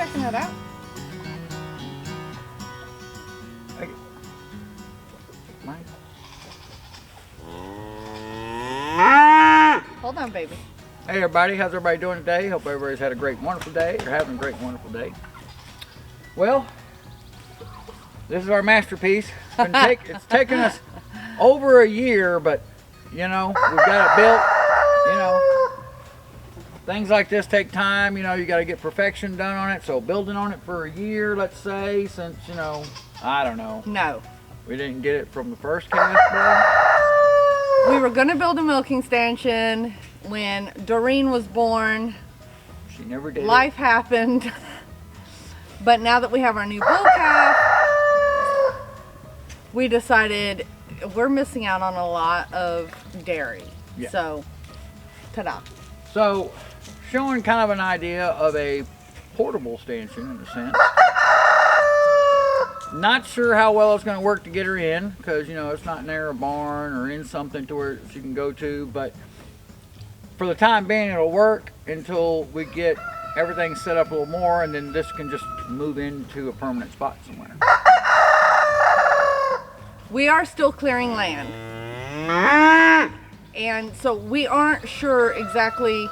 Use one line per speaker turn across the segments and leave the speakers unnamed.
checking it out. Hold on, baby.
Hey everybody, how's everybody doing today? Hope everybody's had a great, wonderful day, or having a great, wonderful day. Well, this is our masterpiece. It's taken us over a year, but you know, we've got it built. You know, things like this take time. You know, you got to get perfection done on it. So building on it for a year, let's say, since, you know, I don't know.
No.
We didn't get it from the first cast, bro.
We were going to build a milking stanchion when Doreen was born.
She never did.
Life happened. But now that we have our new bull calf, we decided we're missing out on a lot of dairy.
Yeah.
So, ta-da.
So, showing kind of an idea of a portable stanchion in a sense. Not sure how well it's going to work to get her in, because you know it's not near a barn or in something to where she can go to, but for the time being it'll work until we get everything set up a little more, and then this can just move into a permanent spot somewhere.
We are still clearing land, and so we aren't sure exactly,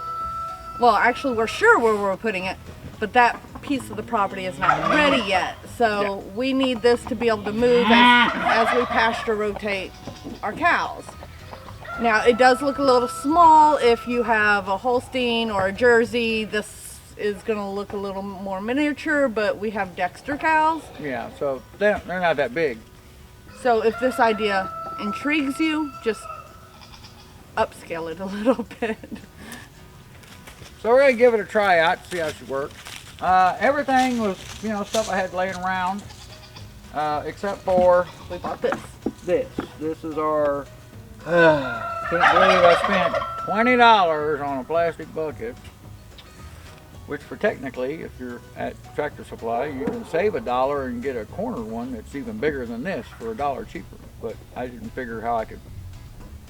well actually we're sure where we're putting it, but that piece of the property is not ready yet. So we need this to be able to move as we pasture rotate our cows. Now it does look a little small if you have a Holstein or a Jersey. This is going to look a little more miniature, but we have Dexter cows.
Yeah, so they're not that big.
So if this idea intrigues you, just upscale it a little bit.
So we're going to give it a try out, see how she works. Everything was, you know, stuff I had laying around, except for
We bought this.
This is our, can't believe I spent $20 on a plastic bucket, which for technically, if you're at Tractor Supply, you can save $1 and get a corner one that's even bigger than this for $1 cheaper. But I didn't figure how I could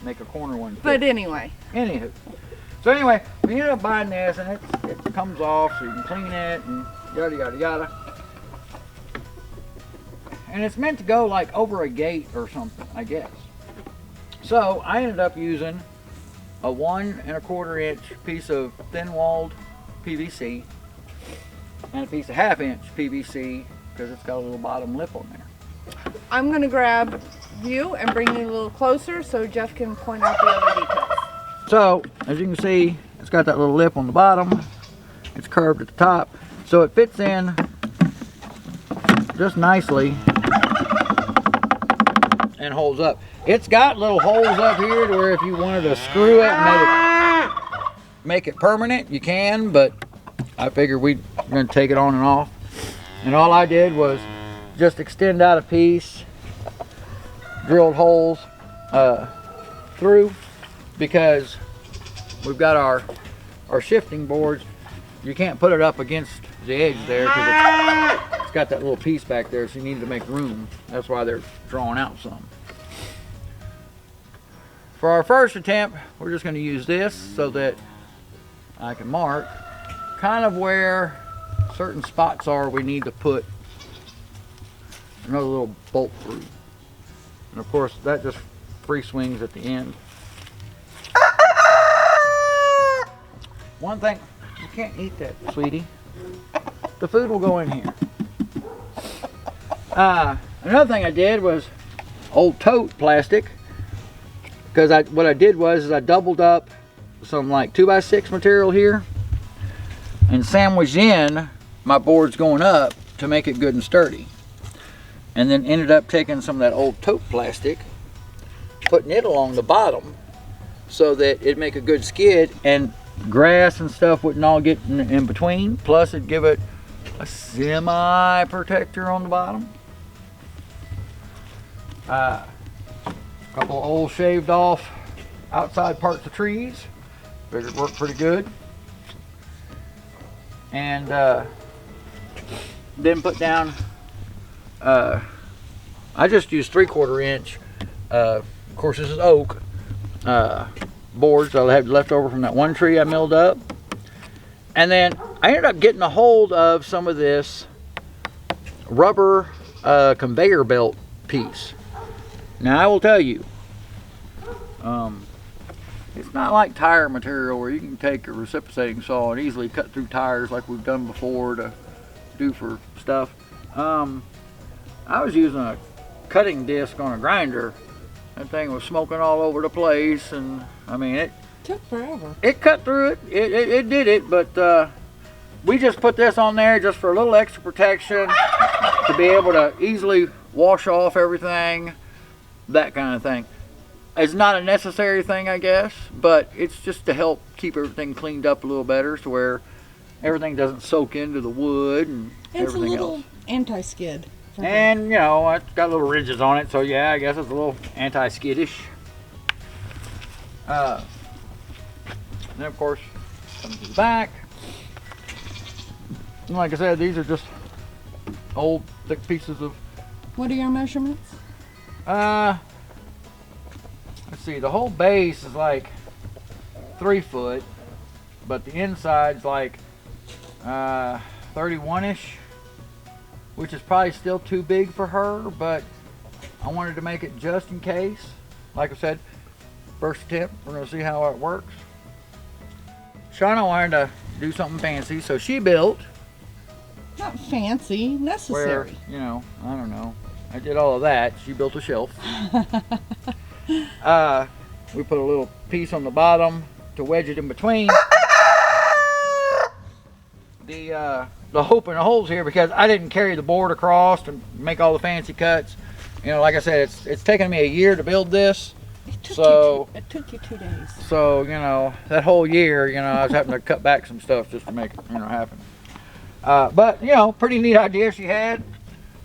make a corner one fit.
But anyway.
Anywho. So anyway, we ended up buying this, and it comes off so you can clean it and yada yada yada. And it's meant to go like over a gate or something, I guess. So I ended up using a 1 1/4 inch piece of thin-walled PVC and a piece of 1/2 inch PVC because it's got a little bottom lip on there.
I'm going to grab you and bring you a little closer so Jeff can point out the other details.
So, as you can see, it's got that little lip on the bottom. It's curved at the top. So it fits in just nicely and holds up. It's got little holes up here to where if you wanted to screw it and make it permanent, you can, but I figured we're going to take it on and off. And all I did was just extend out a piece, drilled holes through, because we've got our shifting boards. You can't put it up against the edge there because it's got that little piece back there, so you need to make room. That's why they're drawing out some. For our first attempt, we're just going to use this so that I can mark kind of where certain spots are we need to put another little bolt through. And of course that just free swings at the end. One thing, you can't eat that, sweetie. The food will go in here. Another thing I did was old tote plastic, because what I did was I doubled up some like 2x6 material here and sandwiched in my boards going up to make it good and sturdy. And then ended up taking some of that old tote plastic, putting it along the bottom so that it'd make a good skid and grass and stuff wouldn't all get in between. Plus it'd give it a semi protector on the bottom. A couple of old shaved off outside parts of trees. Figured it worked pretty good. And then put down, I just used 3/4 inch, of course this is oak, boards I had left over from that one tree I milled up. And then I ended up getting a hold of some of this rubber conveyor belt piece. Now I will tell you, it's not like tire material where you can take a reciprocating saw and easily cut through tires like we've done before to do for stuff. I was using a cutting disc on a grinder. That thing was smoking all over the place, and I mean it
took forever.
It cut through it. It did it, but we just put this on there just for a little extra protection to be able to easily wash off everything, that kind of thing. It's not a necessary thing, I guess, but it's just to help keep everything cleaned up a little better to where everything doesn't soak into the wood and everything else.
It's a little anti-skid.
And, you know, it's got little ridges on it, so yeah, I guess it's a little anti-skiddish. Then, of course, comes to the back. And like I said, these are just old, thick pieces of...
What are your measurements?
Let's see, the whole base is like 3 foot, but the inside's like 31-ish, which is probably still too big for her, but I wanted to make it just in case. Like I said, first attempt, we're gonna see how it works. Shauna wanted to do something fancy, so she built.
Not fancy, necessary.
Where, you know, I don't know. I did all of that. She built a shelf. We put a little piece on the bottom to wedge it in between. The open holes here because I didn't carry the board across to make all the fancy cuts. You know, like I said, it's taken me a year to build this.
It took you 2 days.
So, you know, that whole year, you know, I was having to cut back some stuff just to make it, you know, happen. But, you know, pretty neat idea she had.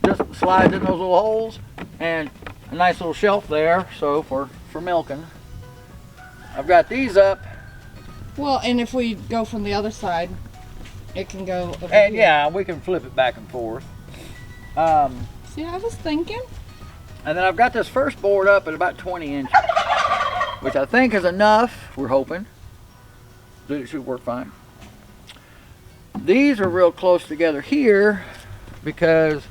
Just slides in those little holes and a nice little shelf there, so for milking. I've got these up.
Well, and if we go from the other side, it can go over
And
here.
yeah, we can flip it back and forth.
See, I was thinking.
And then I've got this first board up at about 20 inches, which I think is enough, we're hoping. That it should work fine. These are real close together here because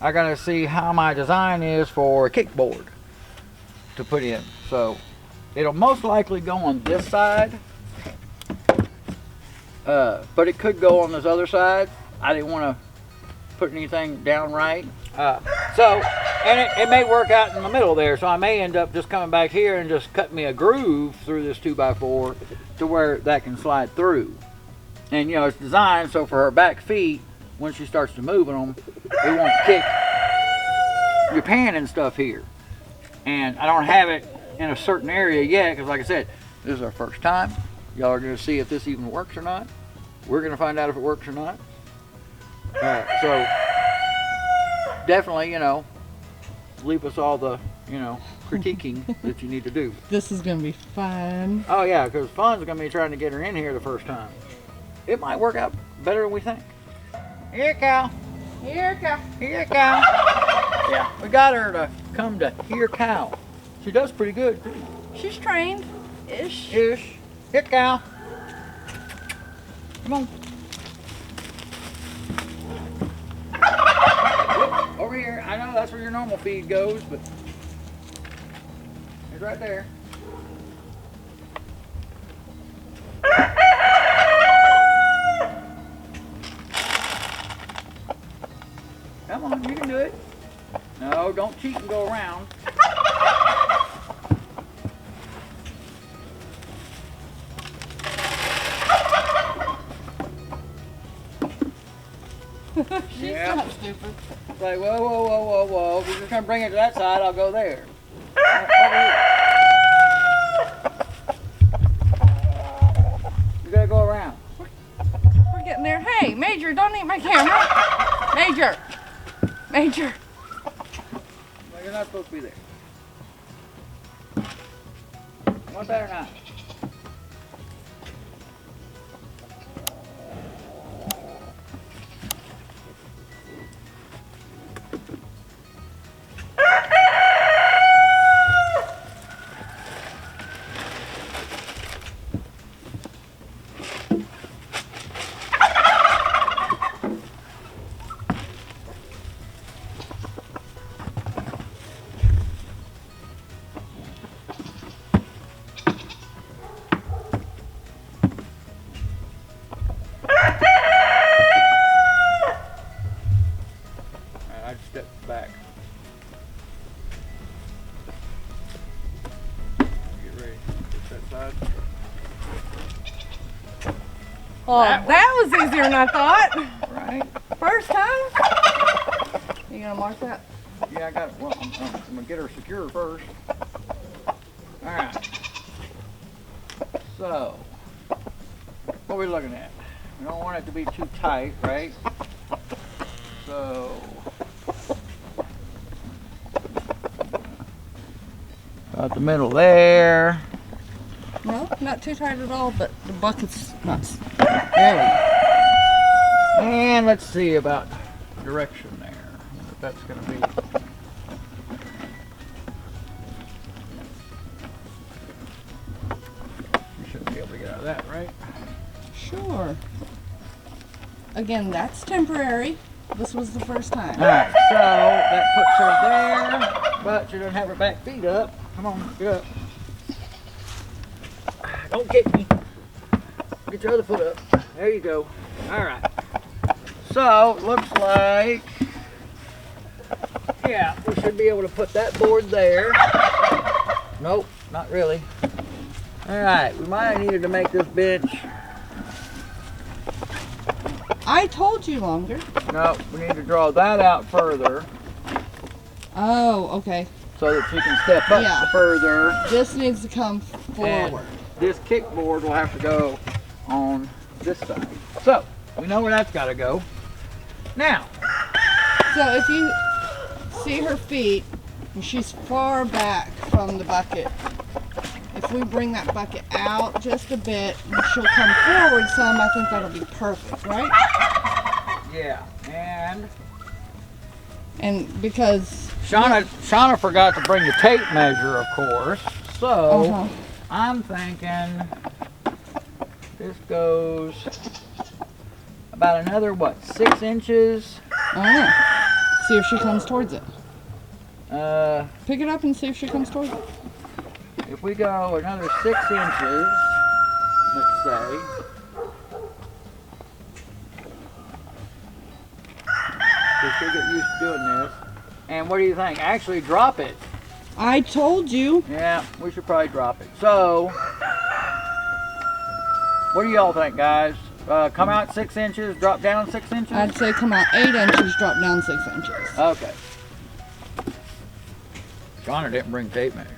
I gotta see how my design is for a kickboard to put in. So it'll most likely go on this side, but it could go on this other side. I didn't want to put anything down right. And it may work out in the middle there, so I may end up just coming back here and just cutting me a groove through this 2x4 to where that can slide through. And you know, it's designed so for her back feet, when she starts to move them, it won't kick your pan and stuff here. And I don't have it in a certain area yet, because like I said, this is our first time. Y'all are going to see if this even works or not. We're going to find out if it works or not. So definitely, you know, leave us all the, you know, critiquing that you need to do.
This is going to be fun.
Oh yeah, because fun's going to be trying to get her in here the first time. It might work out better than we think. Here, cow. Here, cow. Here, cow. Yeah, we got her to come to here, cow. She does pretty good.
She's trained. Ish.
Ish. Here, cow. Come on. Whoop, over here. I know that's where your normal feed goes, but it's right there. Come on, you can do it. No, don't cheat and go around.
She's not stupid.
It's like, whoa, whoa, whoa, whoa, whoa. If you're just going to bring it to that side, I'll go there. Over here. You got to go around.
We're getting there. Hey, Major, don't eat my camera. Major. Major.
Well, you're not supposed to be there. You want that or not?
Oh, that was easier than I thought.
Right?
First time. You gonna mark that?
Yeah, I got it. Well, I'm gonna get her secure first. All right. So, what are we looking at? We don't want it to be too tight, right? So, about the middle there.
No, not too tight at all, but the bucket's not.
There. And let's see about direction there. If that's going to be. You should be able to get out of that, right?
Sure. Again, that's temporary. This was the first time.
Alright, so that puts her there, but she doesn't have her back feet up. Come on, get up. Don't kick me. Get your other foot up. There you go. Alright. So, looks like, yeah, we should be able to put that board there. Nope, not really. Alright, we might have needed to make this bench.
I told you longer.
No, we need to draw that out further
Oh, okay.
so that she can step up further.
This needs to come forward.
This kickboard will have to go on this side. So, we know where that's got to go. Now,
So if you see her feet, she's far back from the bucket. If we bring that bucket out just a bit, and she'll come forward some, I think that'll be perfect, right?
yeah,
And because
Shauna forgot to bring the tape measure, of course. So, I'm thinking this goes about another, what, 6 inches?
see if she comes towards it.
Uh,
Pick it up and see if she comes towards it.
If we go another 6 inches, let's say, so she'll get used to doing this. And what do you think? Actually drop it.
I told you.
Yeah, we should probably drop it. So, what do y'all think, guys? Come out 6 inches, drop down 6 inches?
I'd say come out 8 inches, drop down 6 inches.
Okay. Shauna didn't bring tape measure.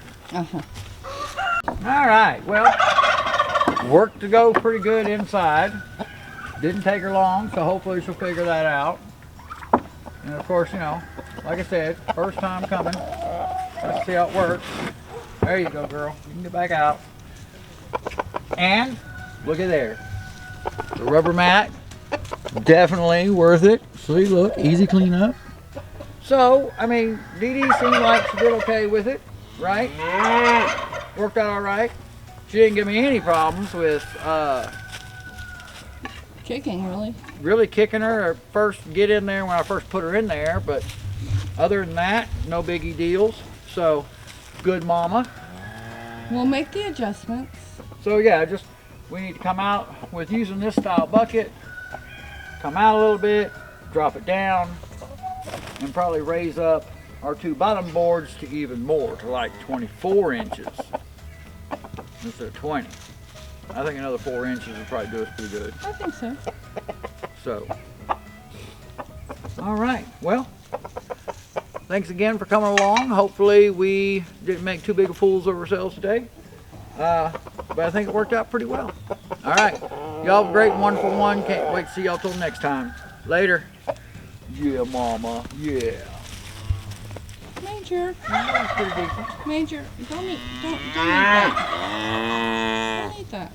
All right, well, worked to go pretty good inside. Didn't take her long, so hopefully she'll figure that out. And of course, you know, like I said, first time coming. Let's see how it works. There you go, girl. You can get back out. And look at there. The rubber mat, definitely worth it. See, look, easy cleanup. So, I mean, Dee Dee seemed like she did okay with it, right? Worked out all right. She didn't give me any problems with
Kicking, really.
really kicking her or first get in there when I first put her in there, but other than that, no biggie deals. So, good mama.
We'll make the adjustments.
So yeah, we need to come out with using this style bucket, come out a little bit, drop it down, and probably raise up our 2 bottom boards to even more, to like 24 inches instead of 20. I think another 4 inches would probably do us pretty good.
I think so.
So, all right, well, thanks again for coming along. Hopefully we didn't make too big of fools of ourselves today. But I think it worked out pretty well. All right, y'all have a great one for one. Can't wait to see y'all till next time. Later. Yeah, mama, yeah.
Major.
That's pretty decent.
Major, don't eat that. Don't eat that.